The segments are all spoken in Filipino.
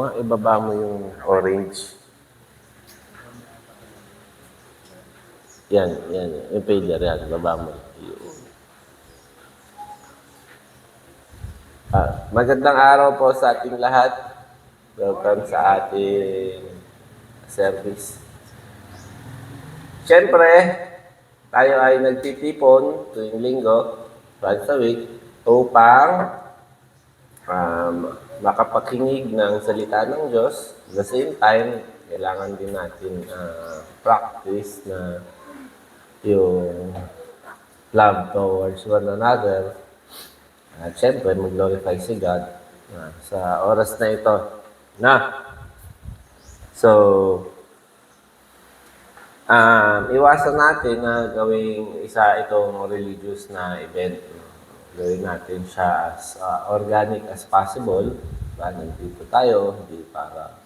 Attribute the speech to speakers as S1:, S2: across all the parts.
S1: nga, ibaba mo yung orange. Yan. Yung failure yan. Ibaba mo. Magandang araw po sa ating lahat. Welcome sa ating service. Siyempre, tayo ay nagtitipon tuwing linggo, once a week, upang makapakinig ng salita ng Diyos. At the same time, kailangan din natin practice na yung love towards one another. At syempre, mag-glorify si God sa oras na ito. So, iwasan natin na gawing isa itong religious na event. Gawin natin siya as organic as possible. Nandito tayo, hindi para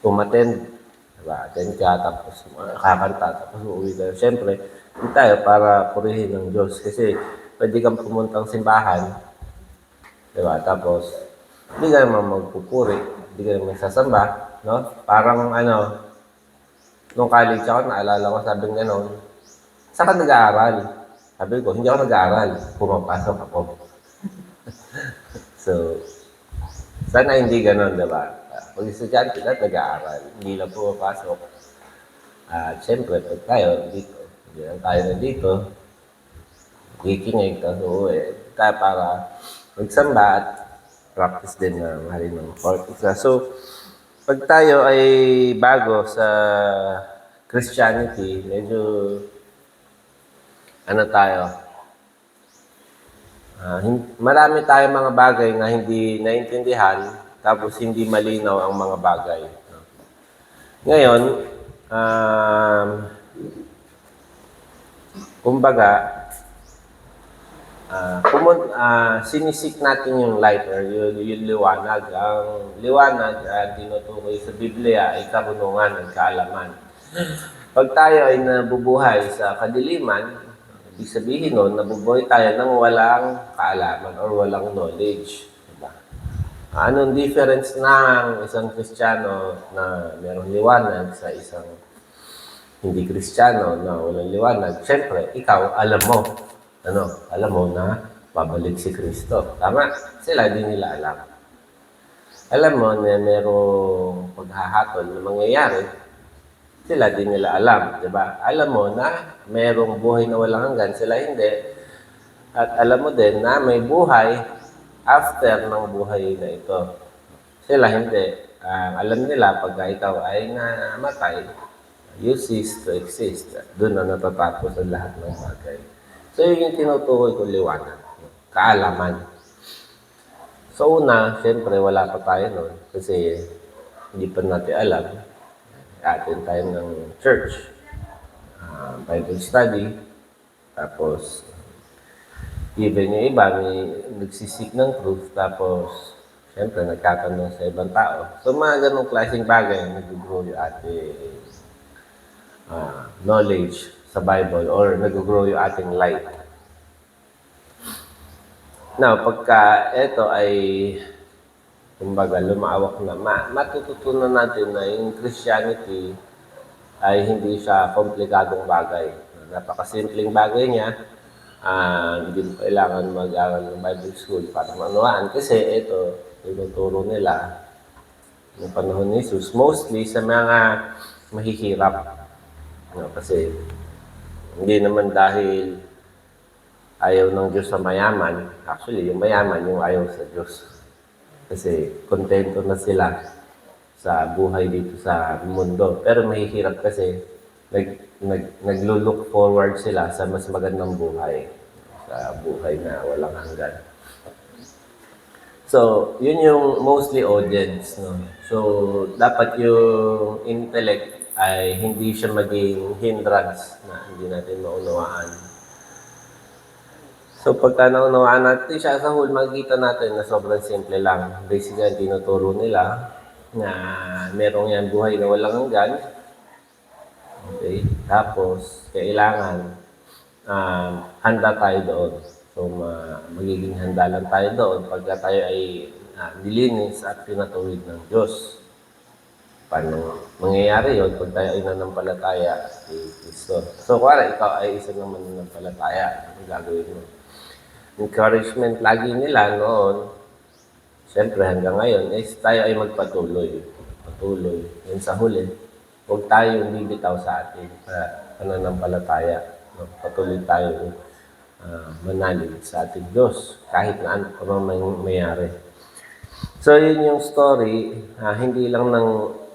S1: umattend. Diba? Attend ka, tapos kakanta, tapos uuwi tayo. Siyempre, hindi tayo para purihin ng Diyos. Kasi pwede kang pumuntang simbahan, diba? Tapos, hindi ka naman magpupuri, hindi ka naman sasamba, no? Parang nung college ako, naalala ko, sabi ng gano'n, saan ka nag-aaral? Sabi ko, hindi ako nag-aaral, pumapasok ako. So, sana hindi gano'n, diba? Pag estudyante ka, nag-aaral, hindi lang pumapasok. At syempre, pag tayo dito, hindi lang tayo nandito, kikinig, tapos uuwi. Tayo para magsamba at practice din na mahalin ng Lord. So, pag tayo ay bago sa Christianity, medyo marami tayong mga bagay na hindi naintindihan, tapos hindi malinaw ang mga bagay. Ngayon, kumbaga, sinisik natin yung light or yung liwanag. Ang liwanag tinutukoy sa Biblia ay karunungan at kaalaman. Pag tayo ay nabubuhay sa kadiliman, ibig sabihin nun, nabubuhay tayo ng walang kaalaman or walang knowledge. Diba? Anong difference ng isang Kristiyano na mayroong liwanag sa isang hindi Kristiyano na walang liwanag? Siyempre, ikaw, alam mo na babalik si Kristo. Tama? Sila, di nila alam. Alam mo na merong paghahatol na mangyayari, sila di nila alam. Diba? Alam mo na merong buhay na walang hanggan, sila hindi. At alam mo din na may buhay after ng buhay na ito. Sila hindi. Alam nila pagka ikaw ay namatay, you cease to exist. Doon na natatapos ang lahat ng bagay. So, yun yung tinutukoy ko liwanag. Kaalaman. So, siyempre, wala pa tayo nun. Kasi, hindi pa natin alam. Attend tayo ng church. Bible study. Tapos, even yung iba, may nagsisik ng truth. Tapos, siyempre, nagkatanong sa ibang tao. So, mga ganong klaseng bagay, nag-grow yung ating knowledge sa Bible or nag-grow yung ating light. Now, pagka ito ay kumbaga lumawak na, matututunan natin na yung Christianity ay hindi siya komplikadong bagay. Napakasimpleng bagay niya. Hindi mo kailangan mag-aral ng Bible school para maunawaan kasi ito, tinuturo nila ng panahon ni Jesus, mostly sa mga mahihirap. Kasi hindi naman dahil ayaw ng Diyos sa mayaman. Actually, yung mayaman yung ayaw sa Diyos. Kasi kontento na sila sa buhay dito sa mundo. Pero mahihirap kasi naglo-look forward sila sa mas magandang buhay. Sa buhay na walang hanggan. So, yun yung mostly audience. No? So, dapat yung intellect ay hindi siya maging hindrance na hindi natin maunawaan. So, pagka naunawaan natin siya sa whole, makikita natin na sobrang simple lang. Basically, tinuturo nila na merong yan buhay na walang hanggan. Okay? Tapos, kailangan handa tayo doon. So, magiging handa lang tayo doon pagka tayo ay nilinis at pinatuwid ng Diyos. Paano mangyayari yun pag tayo ay nanampalataya kay Kristo? So, kung ikaw ay isa ng mananampalataya, ano gagawin mo? Encouragement lagi nila noon, siyempre hanggang ngayon, is tayo ay magpatuloy. Patuloy. Yan sa huli, huwag tayong bibitaw sa ating pananampalataya. No? Patuloy tayo manalig sa ating Diyos, kahit na ano pa mayari. So, yun yung story, hindi lang ng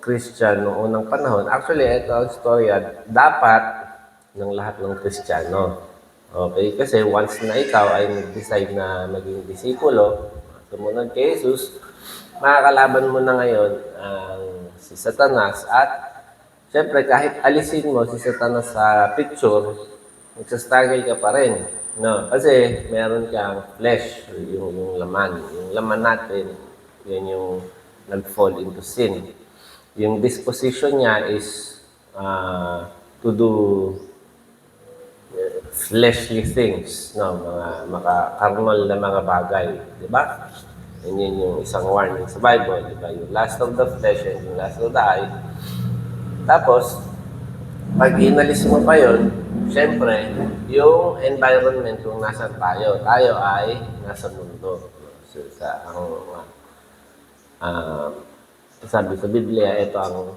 S1: Christian noong unang panahon. Actually, ito ang storya dapat ng lahat ng Kristiyano. Okay? Kasi once na ikaw ay nag-decide na maging disipulo, sumunod kay Jesus, makakalaban mo na ngayon ang si Satanas. At syempre, kahit alisin mo si Satanas sa picture, magsastruggle ka pa rin. No? Kasi meron kang flesh, yung laman. Yung laman natin, yan yung nag-fall into sin. Yung disposition niya is to do fleshly things, no, mga carnal na mga bagay, di ba? Yan yung isang warning sa Bible, di ba? Yung lust of the flesh and yung lust of the eye. Tapos, pag inalis mo pa yun, syempre, yung environment kung nasa tayo ay nasa mundo. So, sabi sa Biblia, ito ang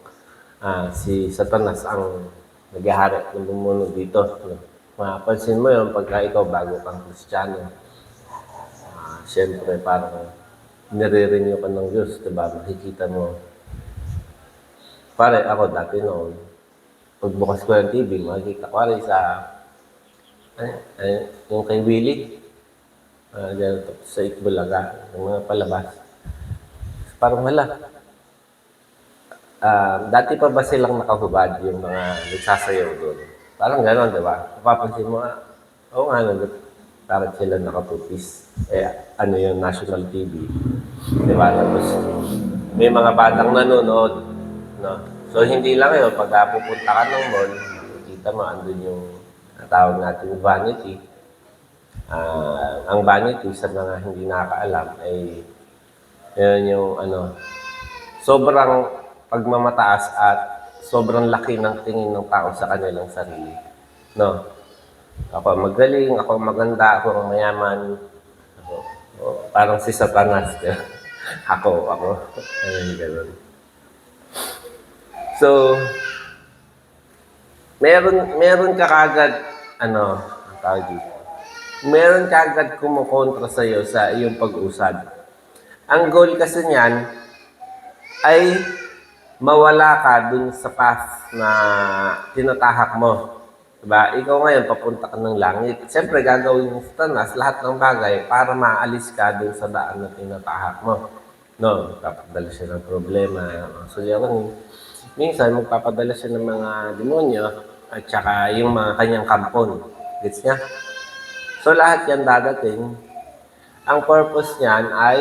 S1: si Satanas ang naghahari ng bumuno dito. Mapapansin mo yun pagka ikaw bago kang Kristiyano. Siyempre, parang nire-renew ka ng Diyos, diba? Makikita mo. Pare, ako dati noon, pagbukas ko ng TV, makikita ko rin sa yung kay Willie, sa Itbulaga, yung mga palabas. Parang wala. Dati pa ba silang nakahubad yung mga nagsasayaw doon? Parang gano'n, di ba? Napapansin mo, oo nga, parang sila nakapupis. Ano yung national TV? Di ba? Tapos, may mga batang nanonood. No? So, hindi lang yun. Pag pupunta ka ng mall, makikita mo, andun yung tawag natin vanity. Ang vanity, sa mga hindi nakakaalam, ay yun yung sobrang pagmamataas at sobrang laki ng tingin ng tao sa kanilang sarili. No? Ako magaling, ako maganda, ako mayaman. Parang si Satanas. ako. Ayun, gano'n. So, meron ka kagad, ang tawag dito? Meron kagad kumukontra sa iyo sa iyong pag-usad. Ang goal kasi niyan ay mawala ka dun sa path na tinatahak mo. Diba? Ikaw ngayon, papunta ka ng langit. Siyempre, gagawin mo sa Satanas lahat ng bagay para maalis ka dun sa daan na tinatahak mo. No, magpapadala siya ng problema. So, minsan, magpapadala siya ng mga demonyo at saka yung mga kanyang kampon. Gets niya? So, lahat yan dadating. Ang purpose niyan ay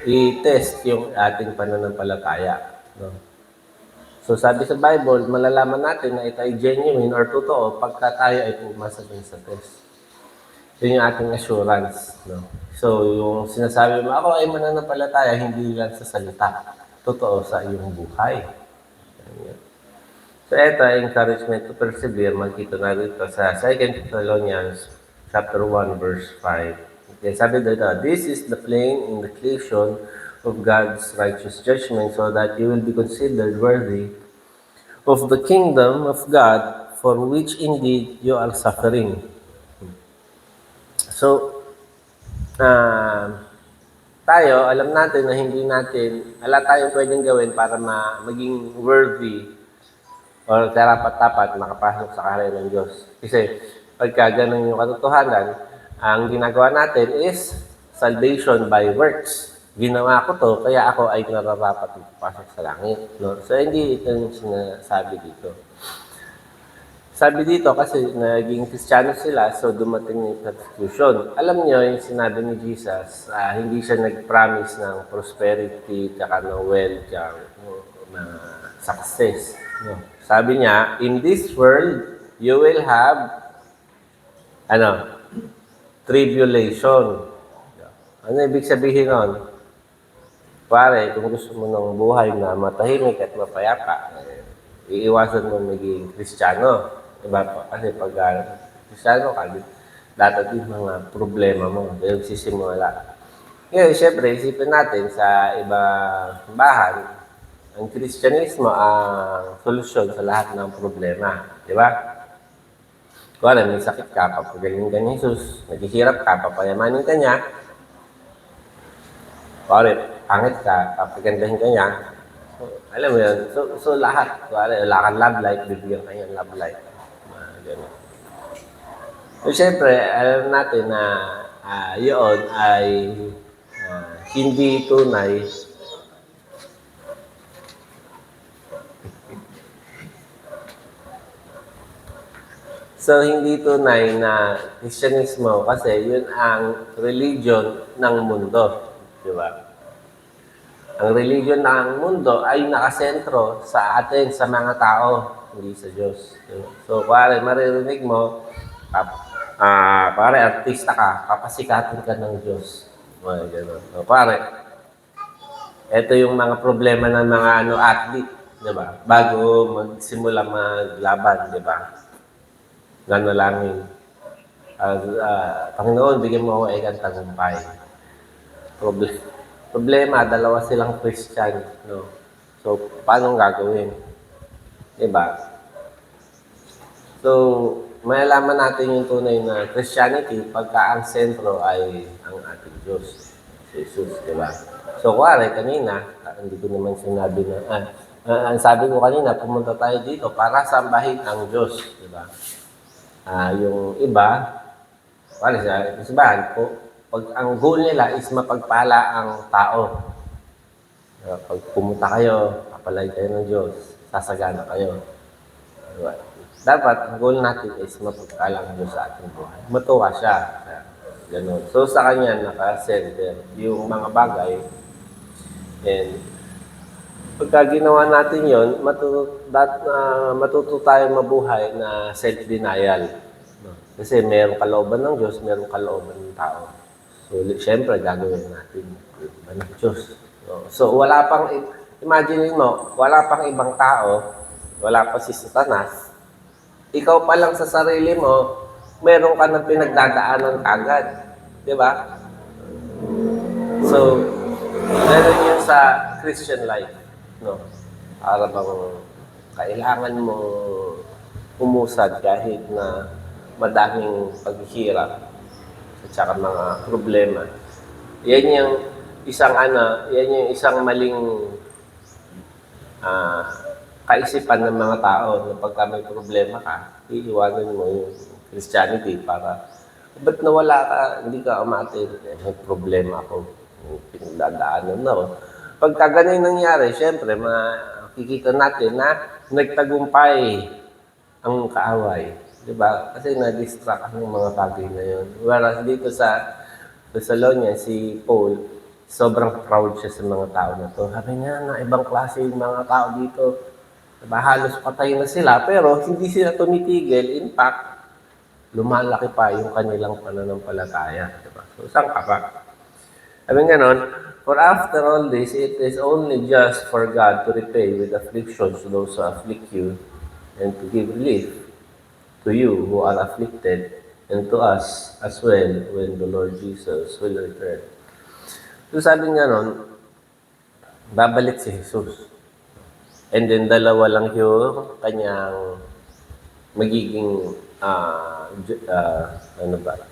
S1: i-test yung ating pananampalataya. No? So, sabi sa Bible, malalaman natin na ito ay genuine or totoo pagka tayo ay pumasa din sa test. Yun yung ating assurance. No? So, yung sinasabi mo, ako ay mananampalataya, hindi lang sa salita. Totoo sa iyong buhay. So, ito ay encouragement to persevere. Magkita na dito sa 2 Thessalonians chapter 1, verse 5. Okay, sabi dito, this is the plain indication of God's righteous judgment so that you will be considered worthy of the kingdom of God for which indeed you are suffering. So, tayo, alam natin na hindi natin, wala tayong pwedeng gawin para maging worthy o karapat-dapat makapasok sa kaharian ng Diyos. Kasi pagka ganun yung katotohanan, ang ginagawa natin is salvation by works. Ginawa ko to, kaya ako ay nararapat magpasok sa langit. No? So, hindi ito yung sinasabi dito. Sabi dito kasi naging Kristiyano sila, so dumating yung persecution. Alam niyo, yung sinabi ni Jesus, hindi siya nag-promise ng prosperity, tsaka ng wealth, na success. No? Sabi niya, in this world, you will have, tribulation. Ano ibig sabihin nun? Pare, kung gusto mo ng buhay na matahimik at mapayapa, iiwasan mo maging Kristiyano. Diba? Kasi pag Kristiyano ka, dadating mga problema mo. Yung sisimula. Ngayon, siyempre, isipin natin sa ibang bahan, ang Kristyanismo ang solusyon sa lahat ng problema. Di ba? Kung may sakit ka, papagaling ka ni Jesus. Naghihirap ka, papayamanin ka niya. Kung pangit ka, papagandahin ka niya. So, alam mo yun. So lahat. Kung wala kang love life, bibigyan ka niya love life. Ganun. So, siyempre, alam natin na yun ay hindi tunay So, hindi tunay na Kristyanismo kasi yun ang religion ng mundo. Di ba? Ang religion ng mundo ay nakasentro sa atin, sa mga tao, hindi sa Diyos. Diba? So, pare, maririnig mo, pare, artista ka, papasikatin ka ng Diyos. Gano'n. So, pare, ito yung mga problema ng mga athlete, di ba? Bago magsimula maglaban, di ba? Nanalangin. Panginoon, bigyan mo ako ikang tagumpay. Problema, dalawa silang Christian. No? So, paano gagawin? Diba? So, malalaman natin yung tunay na Christianity pagka ang sentro ay ang ating Diyos, Jesus, diba? So, kuwari, kanina, hindi ko naman sinabi na, ang sabi ko kanina, pumunta tayo dito para sambahin ang Diyos, diba? Yung iba, wala sa isabahan po, pag ang goal nila is mapagpala ang tao. Pag pumunta kayo, papalay kayo ng Diyos, sasagana kayo. Diba? Dapat, ang goal natin is mapagpala ang Diyos sa ating buhay. Matuwa siya. Ganun. So, sa kanya, naka-center yung mga bagay. And, pagka ginawa natin yon, matuto tayo mabuhay na self-denial. Kasi meron kalooban ng Diyos, meron kalooban ng tao. So, siyempre, gagawin natin iba ng Diyos. So, wala pang, imagine mo, wala pang ibang tao, wala pa si Satanas, ikaw pa lang sa sarili mo, meron ka ng pinagdadaanan agad. Di ba? So, meron yun sa Christian life. No? Para bang kailangan mo umusad kahit na madaming paghihirap at saka mga problema. Yan yung isang maling kaisipan ng mga tao na pagka may problema ka, iiwanan mo yung Christianity para ba't nawala ka, hindi ka umatin, may problema ako, pinagdadaanan na ako. Pagka ganun nangyari, siyempre, makikita natin na nagtagumpay ang kaaway. Diba? Kasi na-distract ang mga bagay na yun. Whereas dito sa Thessalonians, si Paul, sobrang proud siya sa mga tao na to. Sabi niya, na ibang klase yung mga tao dito. Diba? Halos patay na sila, pero hindi sila tumitigil. In fact, lumalaki pa yung kanilang pananampalataya. Diba? So, saan ka pa? Sabi nga nun, for after all this, it is only just for God to repay with afflictions those who afflict you and to give relief to you who are afflicted and to us as well when the Lord Jesus will return. So sabi nga nun, babalik si Jesus. And then dalawa lang yung kanyang magiging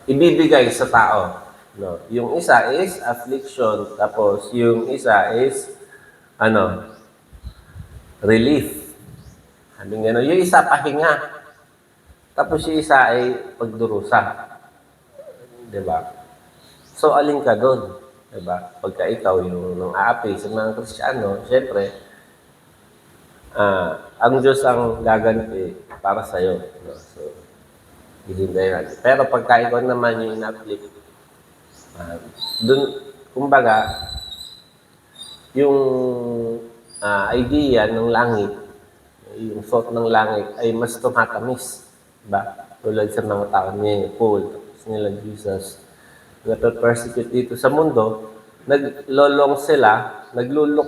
S1: ibibigay sa tao. No, yung isa is affliction, tapos yung isa is relief. Sabi nga, yung isa pahinga. Tapos yung isa ay pagdurusa. 'Di ba? So alin ka doon? 'Di ba? Pagka ikaw yung nang aapi sa mga Kristiyano, syempre ang Diyos ang gaganti para sa iyo. No? So hihindayan. Pero pagka ikaw naman yung ina-afflict, doon, kumbaga, yung idea ng langit, yung thought ng langit ay mas tumatamis. Diba? Tulad sa mga tao niya, Paul, tapos nila Jesus, nape-persecute dito sa mundo, naglo-look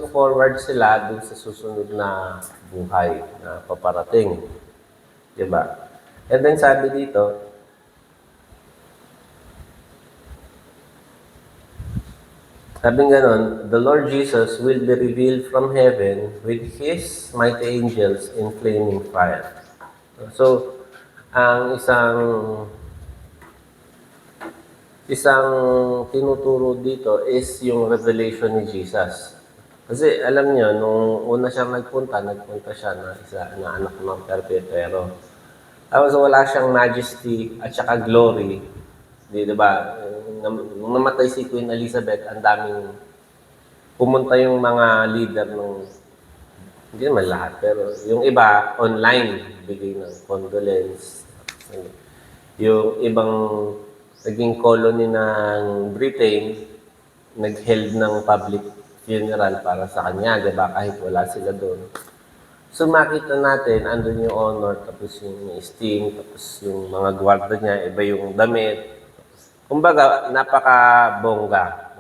S1: forward sila dun sa susunod na buhay na paparating. Diba? And then sabi dito, sabi ganon, the Lord Jesus will be revealed from heaven with His mighty angels in flaming fire. So, ang isang tinuturo dito is yung revelation ni Jesus. Kasi alam niyo, nung una siyang nagpunta siya na anak ng perpetero. Tapos wala siyang majesty at saka glory. Di ba? Nung namatay si Queen Elizabeth, ang daming pumunta yung mga leader ng, hindi naman lahat, pero yung iba online, bigay ng condolence. Yung ibang naging colony ng Britain, nag-held ng public funeral para sa kanya, di ba? Kahit wala sila doon. So makita natin, andun yung honor, tapos yung esteem, tapos yung mga gwarda niya, iba yung damit. Kumbaga, napaka-bongga,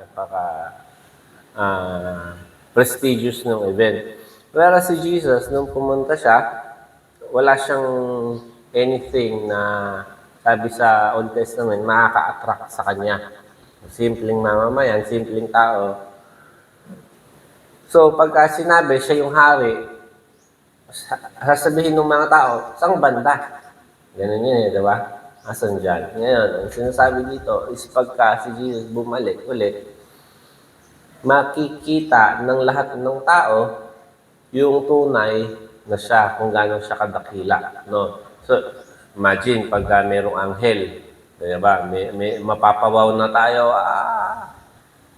S1: prestigious ng event. Pero si Jesus, nung pumunta siya, wala siyang anything na sabi sa Old Testament, makaka-attract sa kanya. Simpleng mamamayan, simpleng tao. So, pagka sinabi siya yung hari, sasabihin ng mga tao, sang banda? Ganun yun eh, di ba? Asan dyan? Ngayon, ang sinasabi dito is pagka si Jesus bumalik ulit, makikita ng lahat ng tao yung tunay na siya, kung gano'n siya kadakila. No? So, imagine pagka merong anghel, diba? May mapapawaw na tayo,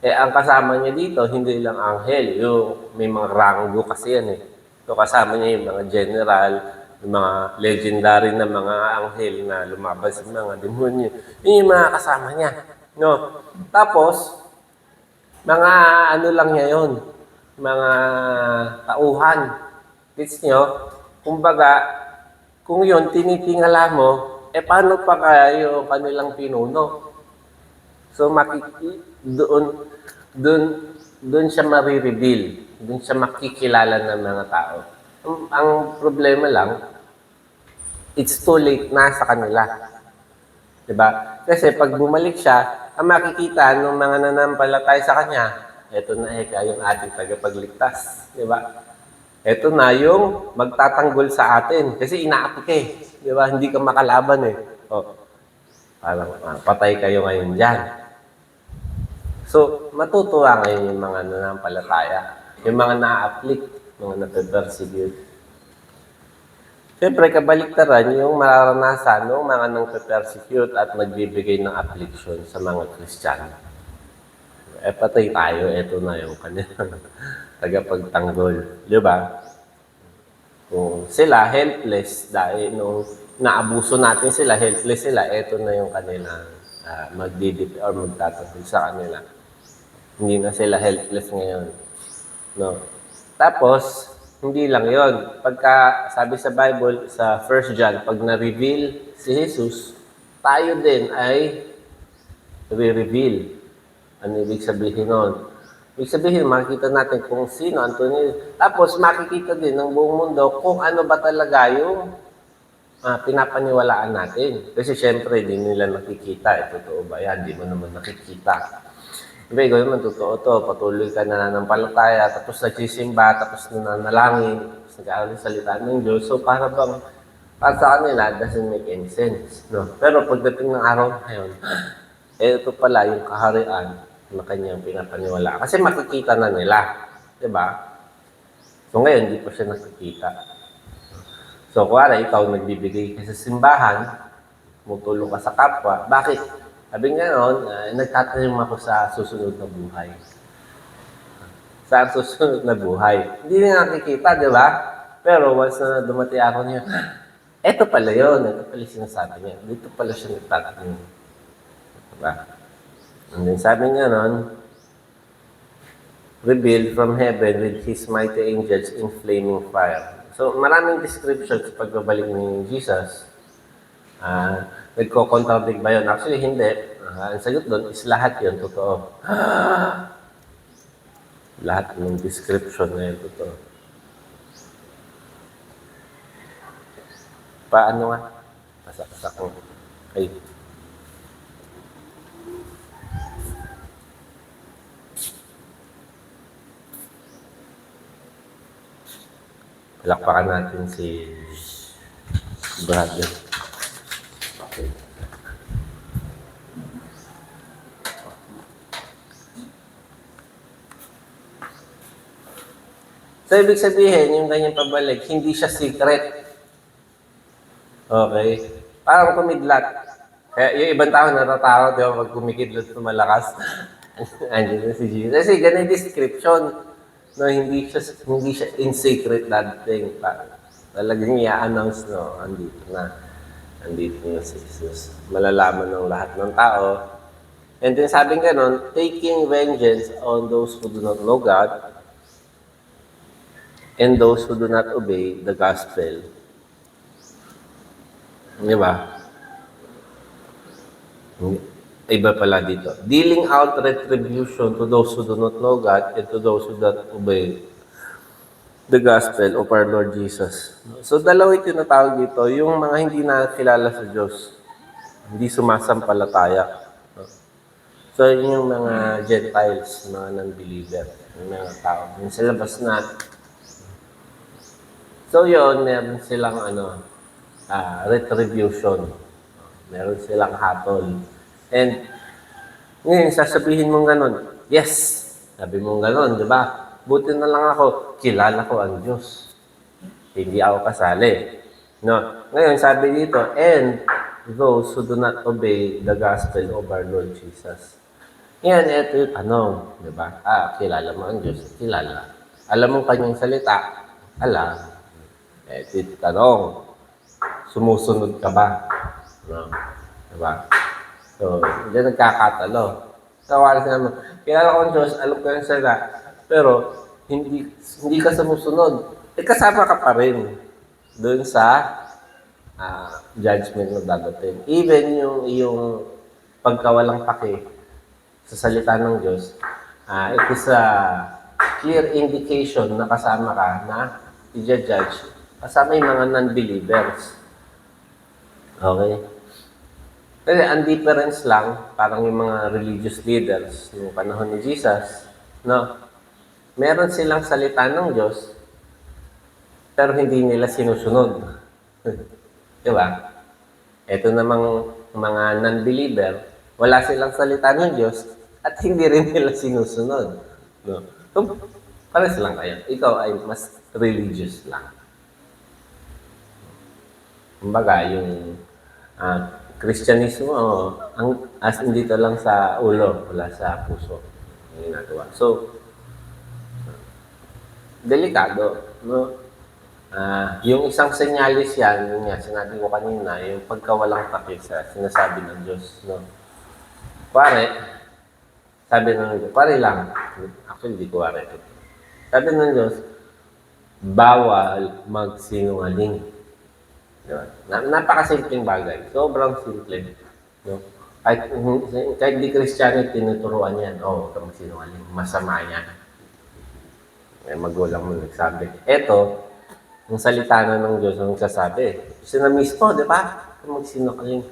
S1: ang kasama niya dito, hindi lang anghel, yung may mga ranggo kasi yan eh. So, kasama niya yung mga general, yung mga legendary na mga anghel na lumaban sa mga demonyo. Yun yung mga kasama niya. No? Tapos, mga ano lang niya yun, mga tauhan. Gets nyo? Kumbaga, kung yun, tinitingala mo, paano pa kaya yung kanilang pinuno? So, doon siya marireveal. Doon siya makikilala ng mga tao. Ang problema lang, it's too late na sa kanila. Diba? Kasi pag bumalik siya, ang makikita ng mga nanampalatay sa kanya, eto na yung ating tagapagligtas. Diba? Eto na yung magtatanggol sa atin. Kasi inaapi ka eh. Diba? Hindi ka makalaban eh. Parang patay kayo ngayon dyan. So, matutuwa ngayon yung mga nanampalataya. Yung mga na-afflict, mga nape-persecute. Siyempre, kabaliktaran yung mararanasan ng mga nang persecute at nagbibigay ng affliction sa mga Kristiyano. Patay tayo, eto na yung kanilang tagapagtanggol. Di ba? Kung sila helpless, dahil nung naabuso natin sila, helpless sila, eto na yung kanilang magdidip or magtatanggol sa kanila. Hindi na sila helpless ngayon. No? Tapos, hindi lang yon. Pagka, sabi sa Bible, sa 1 John, pag na-reveal si Jesus, tayo din ay re-reveal. Ano ibig sabihin nun? Ibig sabihin, makikita natin kung sino, Antonio. Tapos, makikita din ng buong mundo kung ano ba talaga yung pinapaniwalaan natin. Kasi syempre, hindi nila nakikita. Totoo ba yan? Hindi mo naman nakikita. Iba, ikaw naman, totoo to. Patuloy ka na nanampalataya, tapos nagsisimba, tapos nananalangin, tapos nag-aaral salita ng Diyos. So, para sa kanila, doesn't make any sense. No? Pero pagdating ng araw ngayon, ito pala yung kaharian na kanyang pinapaniwala. Kasi makikita na nila. Diba? So, ngayon, hindi pa siya nakikita. So, kuwari, ikaw nagbibigay ka sa simbahan, tumutulong ka sa kapwa. Bakit? Sabi nga noon, nagtatanim ako sa susunod na buhay. Sa susunod na buhay. Hindi na nakikita, di ba? Pero once na dumati ako niya, eto pala yun. Ito pala sinasabi niya. Dito pala siya nagtatanim. Diba? And then sabi nga noon, revealed from heaven with His mighty angels in flaming fire. So maraming descriptions sa pagbabalik ni Jesus. Nagko-contradict ba yun? Actually, hindi. Ang sagot doon is lahat yun, totoo. Lahat ng description na yun, totoo. Paano nga? Pasak-pasak ko. Ay. Palakpakan natin si brother. Okay. So, ibig sabihin, yung kanyang pabalik, hindi siya secret. Okay? Parang kumidlat. Kaya yung ibang tao natatakot, di ba, pag kumikidlat na malakas. Andiyan na si Jesus. Kasi ganun yung description. No, hindi siya in secret that thing. Talagang i-announce, no, andito na si Jesus. Malalaman ng lahat ng tao. And then sabi ganun, taking vengeance on those who do not know God and those who do not obey the gospel. Di ba? Iba pala dito. Dealing out retribution to those who do not know God and to those who do not obey the gospel of our Lord Jesus. So, dalawa yung tinatawag dito, yung mga hindi nakilala sa Diyos, hindi sumasampalataya. So, yung mga Gentiles, mga non-believer, yung mga tao, yung sa labas na. So, yun, meron silang retribution. Meron silang hatol. And, ngayon, sasabihin mong ganun, yes, sabi mong ganun, di ba? Buti na lang ako, kilala ko ang Diyos. Hindi ako kasali. No? Ngayon, sabi dito, and those who do not obey the gospel of our Lord Jesus. Yan, ito yung tanong, di ba? Kilala mo ang Diyos? Kilala. Alam mo kanyang salita? Alam. Ito yung tanong, sumusunod ka ba? No? Di ba? So, diyan nagkakatalo. Tawala sila mo, kilala ko ang Diyos, alam ko yung salita, pero hindi ka sumusunod. Kasama ka pa rin doon sa judgment na dadating. Even yung pagkawalang paki sa salita ng Diyos, it is a clear indication na kasama ka na i-judge. Kasama yung mga non-believers. Okay? Kasi ang difference lang, parang yung mga religious leaders noong panahon ni Jesus, no? Meron silang salita ng Diyos, pero hindi nila sinusunod. Di ba? Ito namang mga non-believer, wala silang salita ng Diyos, at hindi rin nila sinusunod. No? So, pares lang kayo. Ikaw ay mas religious lang. Kumbaga, yung Kristyanismo, as dito lang sa ulo, wala sa puso. Yung ginagawa. So, delikado, no? Yung isang senyalis yan, yung nga, sinabi ko kanina, yung pagkawalang takip sa sinasabi ng Diyos, no? Pare, sabi ng Diyos, pare lang. Actually, di ko pare. Sabi ng Diyos, bawal magsinungaling. Diba? Napakasimpleng bagay. Sobrang simple. No? Kahit di Kristiyano, tinuturuan yan. Huwag ka magsinungaling. Masama yan. May magulang mo nagsabi. Ito, yung salita na ng Diyos ang nagsasabi. Siya na mismo, di ba? Magsinungaling.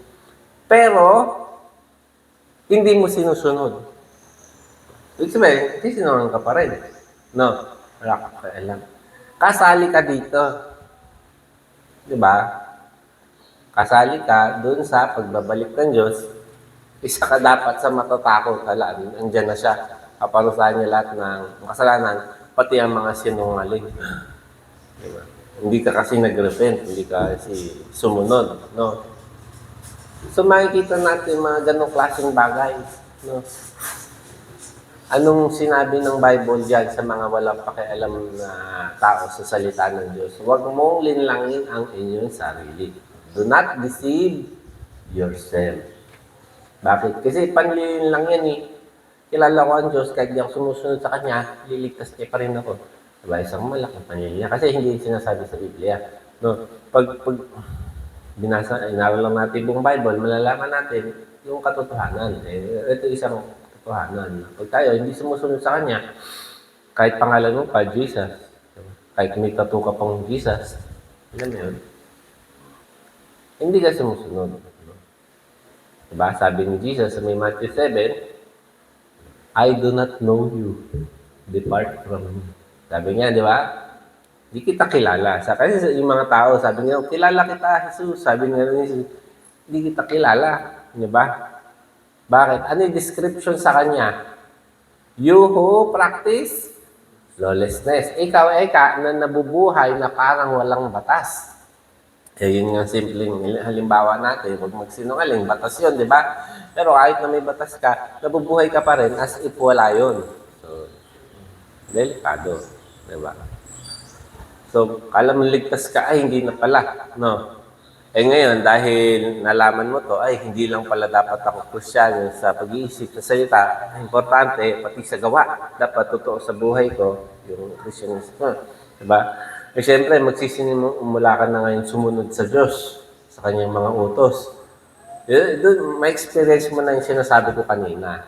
S1: Pero, hindi mo sinusunod. Ibig sabihin, hindi sinungaling ka pa rin. No, wala ka alam. Kasali ka dito. Di ba? Kasali ka doon sa pagbabalik ng Diyos, isa ka dapat sa matatakot. Andiyan na siya. Kaparusahan niya lahat ng kasalanan, pati ang mga sinungaling. Diba? Hindi ka kasi nag-repent, hindi ka kasi sumunod. No? So makikita natin mga ganong klaseng bagay. No? Anong sinabi ng Bible dyan sa mga walang pakialam na tao sa salita ng Diyos? Huwag mong linlangin ang inyong sarili. Do not deceive yourself. Bakit? Kasi panlilin lang yan eh. Kilala ko ang Diyos, kahit di ako sumusunod sa Kanya, liligtas niya pa rin ako. Diba? Isang malaking panlilin niya. Kasi hindi sinasabi sa Biblia. No? Pag inaro lang natin buong Bible, malalaman natin yung katotohanan. Ito isang katotohanan. Pag tayo hindi sumusunod sa Kanya, kahit pangalan mo pa, Jesus, kahit may tattoo ka pang Jesus, alam mo yun, hindi ka sumusunod. Diba? Sabi ni Jesus sa may Matthew 7, I do not know you. Depart from me. Sabi niya, di ba? Di kita kilala. Kasi yung mga tao, sabi niya, kilala kita, Jesus. Sabi niya ni Jesus, di kita kilala. Di ba? Bakit? Ano yung description sa kanya? You who practice lawlessness. Ikaw na nabubuhay na parang walang batas. Yun nga simpleng halimbawa natin, huwag magsinungaling, batas yun, di ba? Pero kahit na may batas ka, nabubuhay ka pa rin as if wala yun. So, delikado, di ba? So, kala mo ligtas ka, ay hindi na pala, no? Ngayon, dahil nalaman mo to, ay hindi lang pala dapat ako Kristiyano sa pag-iisip, sa salita, importante, pati sa gawa. Dapat totoo sa buhay ko, yung Christianism, di ba? Siyempre, magsisinimula ka na ngayon sumunod sa Diyos, sa kanyang mga utos. Doon, may experience mo na yung sinasabi ko kanina.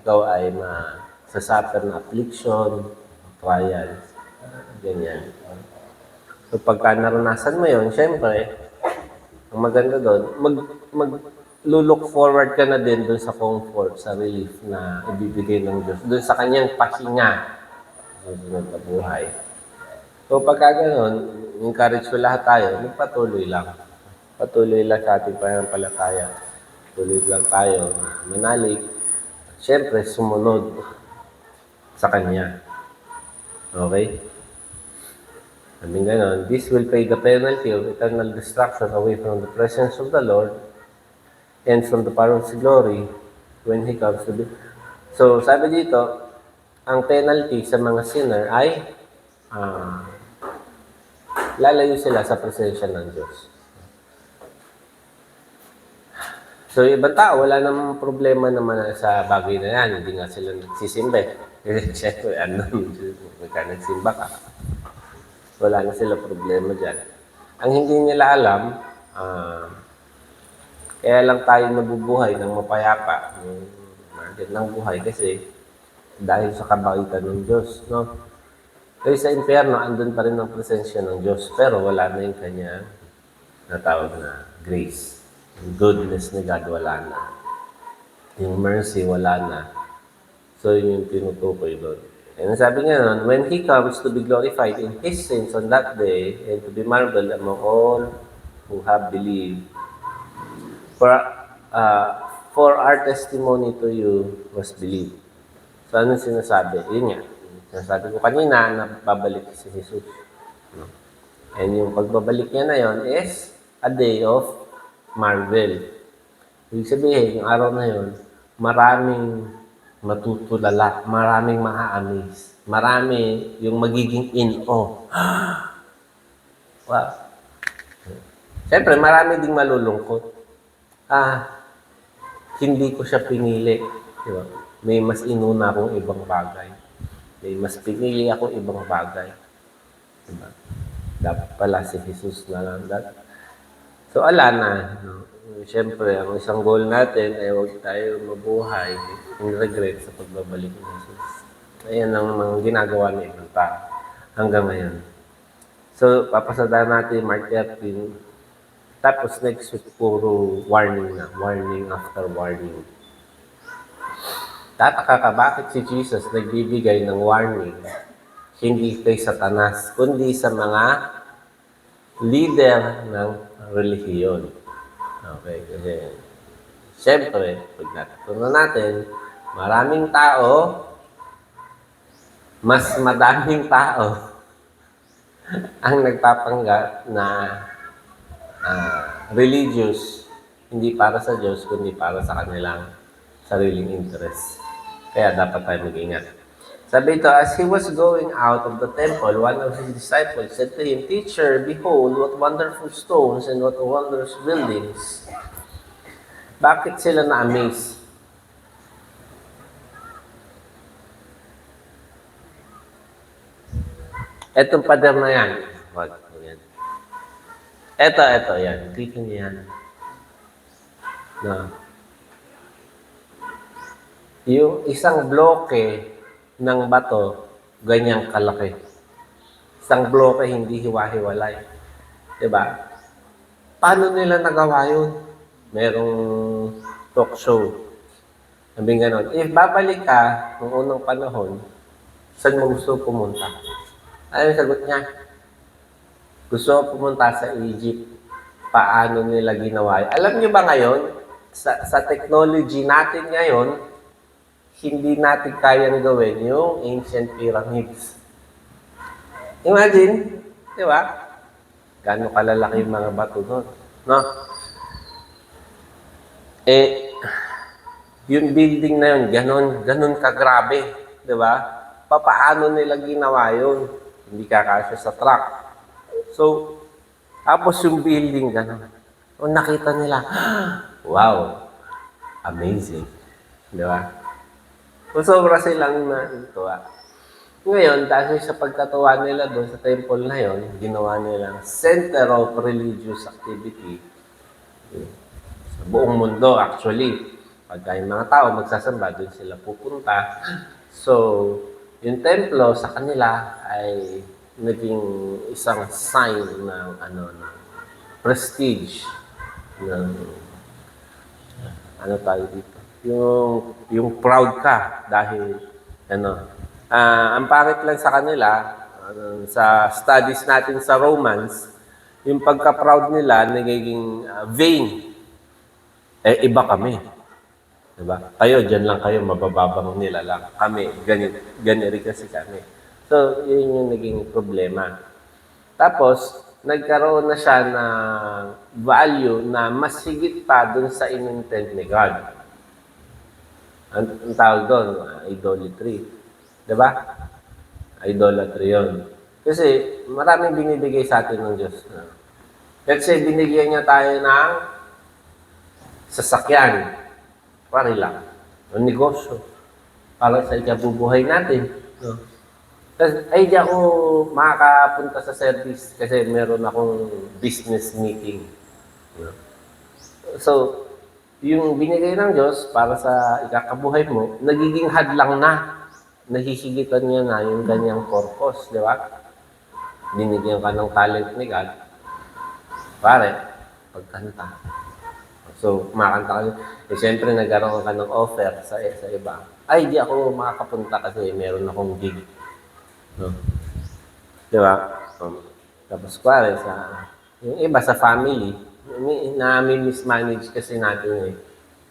S1: Ikaw ay masasuffer na affliction, trials, ganyan. So, pagka naranasan mo yun, siyempre, ang maganda doon, mag-look forward ka na din doon sa comfort, sa relief na ibibigay ng Diyos. Doon sa kanyang pahinga, susunod na buhay. So pagka gano'n, encourage ko lahat tayo, magpatuloy lang. Patuloy lang sa ating pananampalataya. Tuloy lang tayo, manalig. Siyempre, sumunod sa Kanya. Okay? Sabi gano'n, this will pay the penalty of eternal destruction away from the presence of the Lord and from the power of His glory when He comes to be. So, sabi dito, ang penalty sa mga sinner ay lalayo sila sa presensya ng Diyos. So, ibang tao, wala namang problema naman sa bagay na yan. Hindi nga sila nagsisimba. Siyempre, magka nagsimba ka. Wala na sila problema dyan. Ang hindi nila alam, kaya lang tayo nabubuhay ng mapayapa, ng buhay kasi dahil sa kabaitan ng Diyos, no? Kasi sa impyerno, andun pa rin ang presensya ng Diyos, pero wala na yung kanya natawag na grace. Yung goodness ni God, wala na. Yung mercy, wala na. So, yun yung tinutukoy doon. And sabi nga nun, when He comes to be glorified in His saints on that day, and to be marveled among all who have believed, for our testimony to you was believed. So, ano sinasabi? Yun nga. Sinasabi ko kanina na babalik si Jesus. And yung pagbabalik niya na yon is a day of marvel. Ibig sabihin, yung araw na yon, maraming matutulala, maraming maa-amaze, marami yung magiging in-awe. Wow. Siyempre, marami ding malulungkot. Hindi ko siya pinili. Diba? May mas inuna akong ibang bagay. May mas pinili ako ibang bagay. Diba? Dapat pala si Jesus na lang. So, ala na. No? Siyempre, ang isang goal natin ay huwag tayo mabuhay in regret sa pagbabalik ni Jesus. Ayan ang ginagawa ni ibang tao hanggang ngayon. So, papasadaan natin Mark 13. Tapos next week, puro warning na. Warning after warning. Tataka ka, bakit si Jesus nagbibigay ng warning? Hindi kay Satanas, kundi sa mga leader ng relihiyon. Okay, kasi siyempre, pag natutunan natin, maraming tao, mas madaming tao ang nagpapanggap na religious, hindi para sa Diyos, kundi para sa kanilang sariling interest. Kaya dapat tayo mag-ingat. Sabi ito, as he was going out of the temple, one of his disciples said to him, Teacher, behold, what wonderful stones and what wondrous buildings. Bakit sila na-amaze? Etong pader na yan. Ito, yan. Kita niyo yan. No. Yung isang bloke ng bato, ganyang kalaki. Isang bloke hindi hiwa-hiwalay. Diba? Paano nila nagawa yun? Merong talk show. Sabi ganon, if babalik ka noong unang panahon, saan mo gusto pumunta? Ano yung sagot niya? Gusto ko pumunta sa Egypt. Paano nila ginawa? Alam niyo ba ngayon, sa technology natin ngayon, hindi natin kayang gawin yung ancient pyramids. Imagine, di ba? Gano'ng kalalaki yung mga bato doon. No? Yung building na yun, ganon kagrabe. Di ba? Paano nila ginawa yun? Hindi kakasya sa truck. So, tapos yung building, ganon. O nakita nila, wow, amazing. Di ba? So, sobra silang natuwa. Ngayon, dahil sa pagkatuwa nila doon sa temple na yon, ginawa nila center of religious activity sa buong mundo actually. Pagka yung mga tao magsasamba, doon sila pupunta. So, yung templo sa kanila ay naging isang sign ng ng prestige ng tayo dito. Yung proud ka dahil ang pangit lang sa kanila, sa studies natin sa Romans, yung pagka-proud nila, nagiging vain. Iba kami. Diba? Kayo, dyan lang kayo, mabababang nila lang. Kami, ganyan rin kasi kami. So, yun yung naging problema. Tapos, nagkaroon na siya ng value na mas higit pa dun sa in-intent ni God. Ang tawag doon, idolatry. Diba? Idolatry yun. Kasi maraming binibigay sa atin ng Diyos. Let's say, binigyan niya tayo ng sasakyan. Pari lang. O negosyo. Para sa ikabubuhay natin. No? Ay, di ako makakapunta sa service kasi meron akong business meeting. No? So, yung binigay ng Diyos para sa ikakabuhay mo, nagiging hadlang na. Nahihigitan niya na yung ganyang purpose, di ba? Binigyan ka ng talent ni God. Pare, pagkanta. So, makanta ka. Siyempre, nagkaroon ka ng offer sa iba. Ay, di ako makakapunta kasi meron akong gig. No? Di ba? Tapos, pare, yung iba sa family, mismanage kasi natin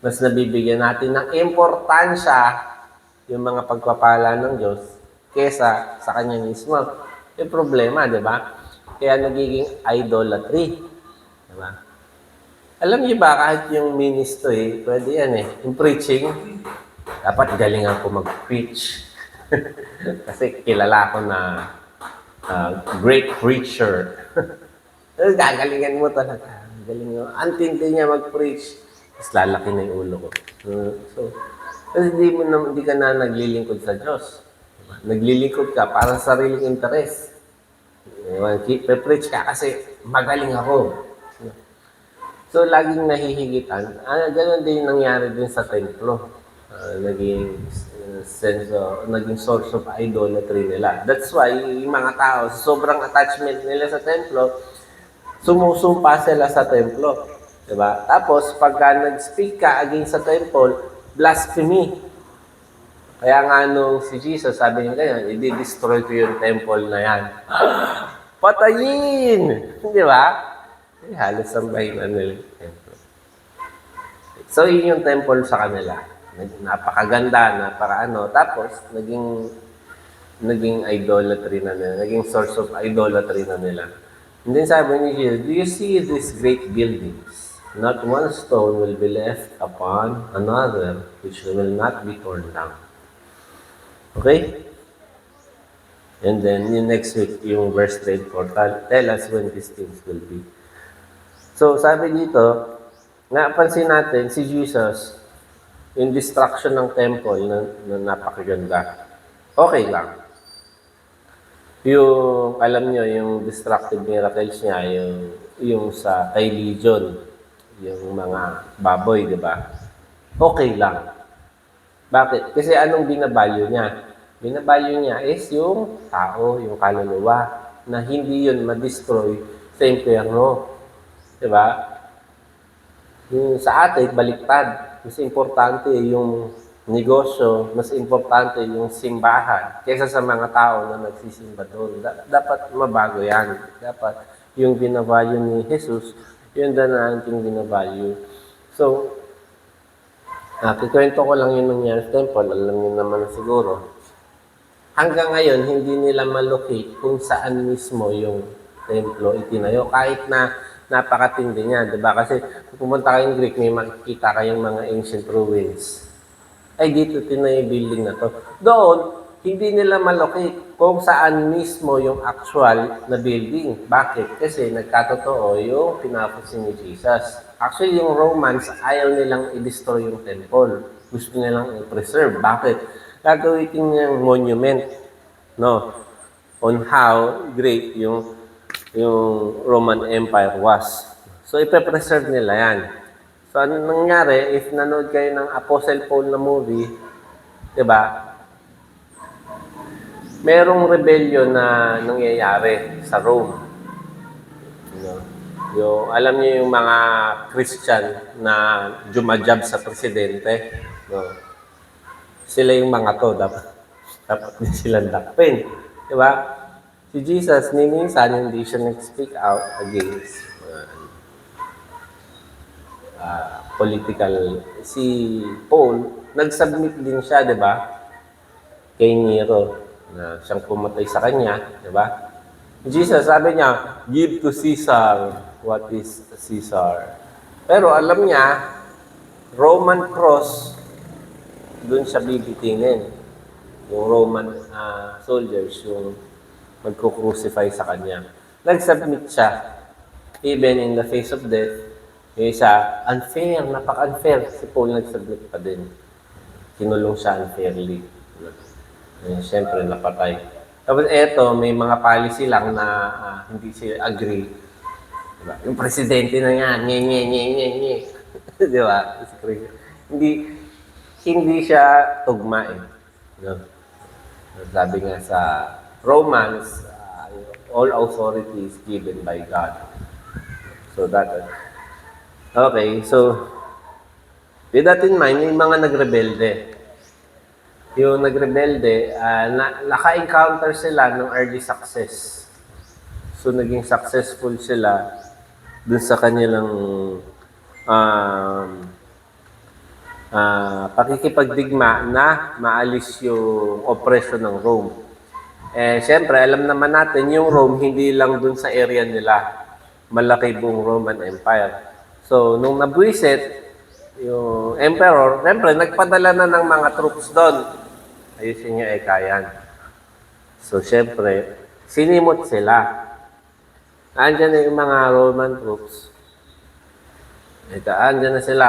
S1: mas nabibigyan natin ng importansya yung mga pagpapala ng Diyos kesa sa Kanya mismo. Yung problema, di ba? Kaya nagiging idolatry. Di ba? Alam niyo ba, kahit yung ministry, pwede yan yung preaching, dapat galing ako mag-preach. Kasi kilala ko na great preacher. Gagalingan mo talaga. Galing mo. Antindi niya mag-preach, mas lalaki na yung ulo ko. So, kasi hindi ka na naglilingkod sa Diyos. Naglilingkod ka para sa sariling interest. Preach ka kasi magaling ako. So, laging nahihigitan. Ganon din nangyari din sa templo. Naging source of idolatry nila. That's why, yung mga tao, sobrang attachment nila sa templo, sumusumpa sila sa templo. Diba? Tapos, pagka nag-speak ka against sa temple, blasphemy. Kaya nga nung si Jesus, sabi niya ganyan, i-destroy ko yung temple na yan. Patayin! Di ba? Halos sambahin na nila yung temple. So, yun yung temple sa kanila. Napakaganda, Tapos, naging idolatry na nila. Naging source of idolatry na nila. And then sabi ni Jesus, do you see these great buildings? Not one stone will be left upon another which will not be torn down. Okay? And then, yung next week, yung verse 34, tell us when these things will be. So, sabi dito, napansin natin, si Jesus, yung destruction ng temple na napakaganda, okay lang. Yung, alam nyo, yung destructive miracles niya, yung sa kay Legion, yung mga baboy, di ba? Okay lang. Bakit? Kasi anong binavalue niya? Binavalue niya is yung tao, yung kaluluwa, na hindi yun ma-destroy sa impyerno. Diba? Yung sa atin, baliktad. Mas importante yung negosyo, mas importante yung simbahan kaysa sa mga tao na nagsisimba doon. Dapat mabago yan. Dapat yung binavalue ni Jesus, yun din ang ating binavalue. So, kikwento ko lang yung nangyari sa temple, alam niyo naman siguro. Hanggang ngayon, hindi nila malocate kung saan mismo yung templo itinayo. Kahit na napakatindi niya, di ba? Kasi kung pumunta kayong Greek, may makikita kayong mga ancient ruins. Ay, dito tinayo yung building na to. Doon, hindi nila malocate kung saan mismo yung actual na building. Bakit? Kasi nagkatotoo yung pinapusin ni Jesus. Actually, yung Romans, ayaw nilang i-destroy yung temple. Gusto nilang i-preserve. Bakit? Gagawin niyang monument, no, on how great yung Roman Empire was. So, ipe-preserve nila yan. So, ano nangyari, if nanood kayo ng Apostle Paul na movie, di ba, merong rebellion na nangyayari sa Rome. Yung, alam niyo yung mga Christian na jumajab sa presidente, no? Sila yung mga to, dapat din silang dakpin. Di ba? Si Jesus, minsan hindi siya nag-speak out against political. Si Paul, nag-submit din siya, di ba? Kay Nero, na siyang pumatay sa kanya, di ba? Jesus, sabi niya, give to Caesar what is Caesar. Pero alam niya, Roman cross, doon siya bibitinin. Yung Roman soldiers, yung magkukrucify sa kanya. Nag-submit siya. Even in the face of death, yung isa, unfair, napaka-unfair. Si Paul nag-submit pa din. Kinulong siya unfairly. Siyempre, napatay. Tapos eto, may mga policy lang na hindi sila agree. Diba? Yung presidente na nga, nye. Di ba? Hindi siya tugma eh. No? Sabi nga sa Romans, all authority is given by God. So okay, so with that in mind, yung mga nagrebelde. Yung nagrebelde, naka-encounter sila ng early success. So naging successful sila dun sa kanilang pakikipagdigma na maalis yung oppression ng Rome. Siyempre, alam naman natin, yung Rome, hindi lang dun sa area nila. Malaki buong Roman Empire. So, nung nabwisit, yung emperor, siyempre, nagpadala na ng mga troops doon. Ayusin niya ekayan. So, siyempre, sinimot sila. Andyan na yung mga Roman troops. Ito, andyan na sila.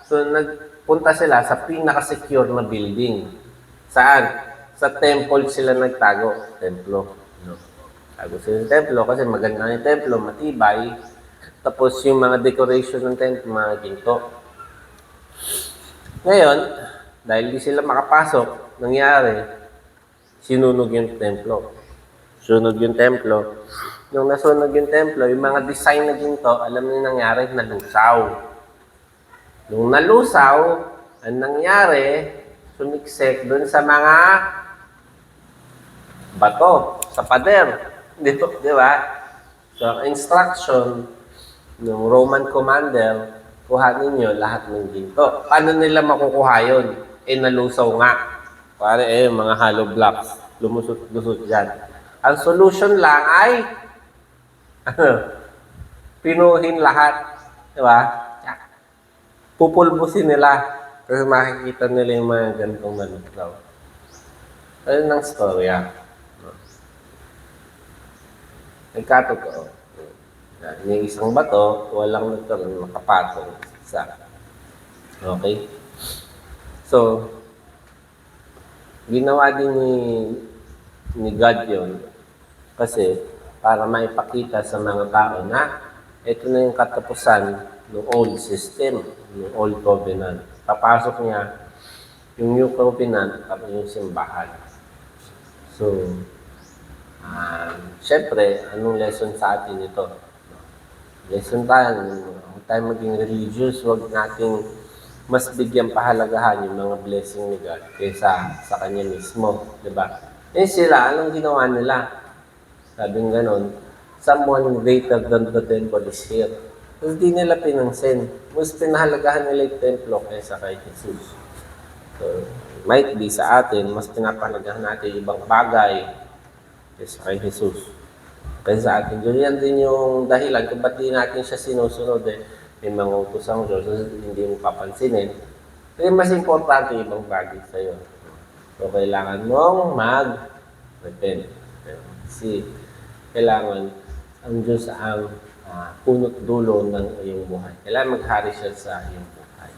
S1: So, nagpunta sila sa pinaka-secure na building. Saan? Sa temple sila nagtago. Templo. No? Tago sila sa templo kasi maganda yung templo, matibay. Tapos yung mga decoration ng templo, mga ginto. Ngayon, dahil di sila makapasok, nangyari, sinunog yung templo. Sunog yung templo. Nung nasunog yung templo, yung mga design na ginto, alam niyo nangyari, nalusaw. Nung nalusaw, ang nangyari, sumiksek dun sa mga bato, sa pader. Di ba? So, ang instruction ng Roman commander, kuhanin nyo lahat ng ginto. Paano nila makukuha yun? Nalusaw nga. Pare, mga hollow blocks. Lumusot-lusot dyan. Ang solution lang ay pinuhin lahat. Di ba? Pupulbusin nila. Kasi makikita nila yung mga ganitong malutlaw. Ayun ang storya. Nagkatotoo. Yung isang bato, walang nagkaroon, makapatong isa. Okay? So, ginawa din ni God yun kasi para maipakita sa mga tao na ito na yung katapusan ng old system, ng old covenant. Papasok niya yung New Covenant at yung simbahan. So, syempre, anong lesson sa atin ito? Lesson tayo, huwag tayo maging religious, huwag nating mas bigyan pahalagahan yung mga blessing ni God kaysa sa Kanya mismo. Diba? Eh sila, anong ginawa nila? Sabing ganon, someone greater than the temple is here. Tapos di nila pinansin. Mas pinahalagahan nila yung templo kaysa kay Jesus. So, might be sa atin, mas pinapahalagahan natin ibang bagay kaysa kay Jesus. Kaya sa atin, yan din yung dahilan kung ba't di natin siya sinusunod may mga utos ang Diyos, hindi mo papansinin. Kaya mas importante yung ibang bagay sa'yo. So, kailangan mong mag-repent. Kasi, kailangan ang Diyos ang punot dulo ng iyong buhay. Kailangan maghari siya sa iyong buhay.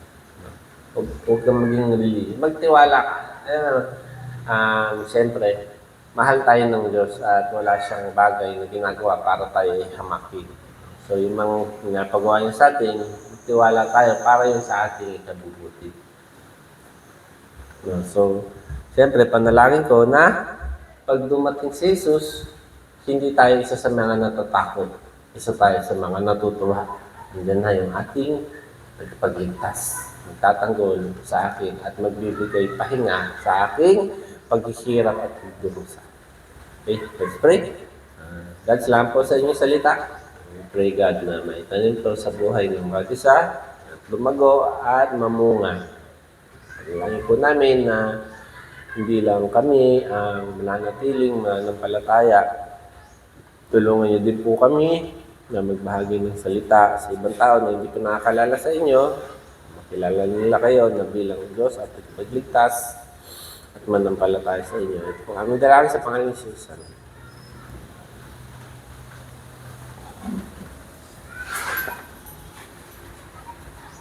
S1: Huwag kang maging religious. Magtiwala ka. Siyempre, mahal tayo ng Diyos at wala siyang bagay na ginagawa para tayo hamakin. So, yung mga pinapagawa niya sa atin, tiwala tayo para yung sa ating ikabubuti. So, siyempre, panalangin ko na pag dumating si Jesus, hindi tayo isa sa mga natatakot. Isa tayo sa mga natutuwa. Nandiyan na yung ating pagligtas. Magtatanggol sa akin at magbibigay pahinga sa aking paghihirap at pagdurusa. Okay, let's pray. God, salamat po sa inyong salita. We pray, God, na maitanim to sa buhay ng bawat isa at lumago at mamunga. Paglalangin po namin na hindi lang kami ang mananatiling mananampalataya. Tulungan niyo din po kami na magbahagi ng salita sa ibang tao na hindi ko nakakalala sa inyo. Makilala nila kayo na bilang Diyos at pagligtas at manampalataya sa inyo. Ito po aming dalangin sa Panginoon Jesus.